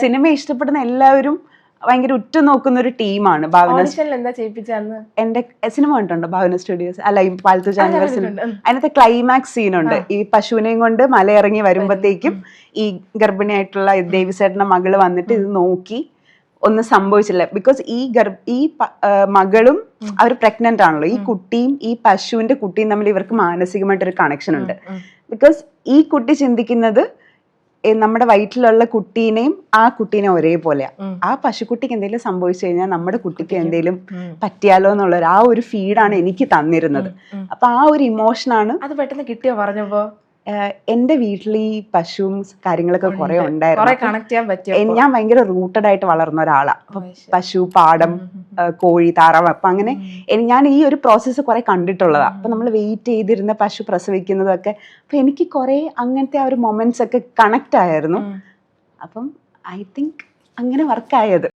Cinema ഇഷ്ടപ്പെടുന്ന എല്ലാവരും ഭയങ്കര ഉറ്റുനോക്കുന്ന ഒരു ടീമാണ് ഭാവന. എന്റെ സിനിമ കണ്ടുണ്ടോ ഭാവന സ്റ്റുഡിയോസ്? അല്ല, ഈ പാലത്തു ജാനുവരി അതിനകത്തെ ക്ലൈമാക്സ് സീനുണ്ട്. ഈ പശുവിനെയും കൊണ്ട് മലയിറങ്ങി വരുമ്പോഴത്തേക്കും ഈ ഗർഭിണിയായിട്ടുള്ള ദേവിസേട്ടന്റെ മകള് വന്നിട്ട് ഇത് നോക്കി ഒന്നും സംഭവിച്ചില്ല. ബിക്കോസ് ഈ മകളും അവർ പ്രഗ്നന്റ് ആണല്ലോ. ഈ കുട്ടിയും ഈ പശുവിന്റെ കുട്ടിയും തമ്മിൽ ഇവർക്ക് മാനസികമായിട്ടൊരു കണക്ഷൻ ഉണ്ട്. ബിക്കോസ് ഈ കുട്ടി ചിന്തിക്കുന്നത് നമ്മുടെ വയറ്റിലുള്ള കുട്ടീനെയും ആ കുട്ടീനെ ഒരേപോലെയാ. ആ പശുക്കുട്ടിക്ക് എന്തെങ്കിലും സംഭവിച്ചു കഴിഞ്ഞാൽ നമ്മുടെ കുട്ടിക്ക് എന്തെങ്കിലും പറ്റിയാലോ എന്നുള്ള ആ ഒരു ഫീഡാണ് എനിക്ക് തന്നിരുന്നത്. അപ്പൊ ആ ഒരു ഇമോഷനാണ്. അത് പെട്ടെന്ന് കിട്ടിയോ പറഞ്ഞപ്പോ? എന്റെ വീട്ടിൽ ഈ പശുവും കാര്യങ്ങളൊക്കെ കുറെ ഉണ്ടായിരുന്നു. ഞാൻ ഭയങ്കര റൂട്ടഡ് ആയിട്ട് വളർന്ന ഒരാളാ. പശു, പാടം, കോഴി, താറാവ്. അപ്പൊ അങ്ങനെ ഞാൻ ഈ ഒരു പ്രോസസ്സ് കുറെ കണ്ടിട്ടുള്ളതാ. അപ്പൊ നമ്മൾ വെയിറ്റ് ചെയ്തിരുന്ന പശു പ്രസവിക്കുന്നതൊക്കെ അപ്പൊ എനിക്ക് കുറെ അങ്ങനത്തെ ആ ഒരു മൊമെന്റ്സ് ഒക്കെ കണക്ട് ആയിരുന്നു. അപ്പം ഐ തിങ്ക് അങ്ങനെ വർക്കായത്.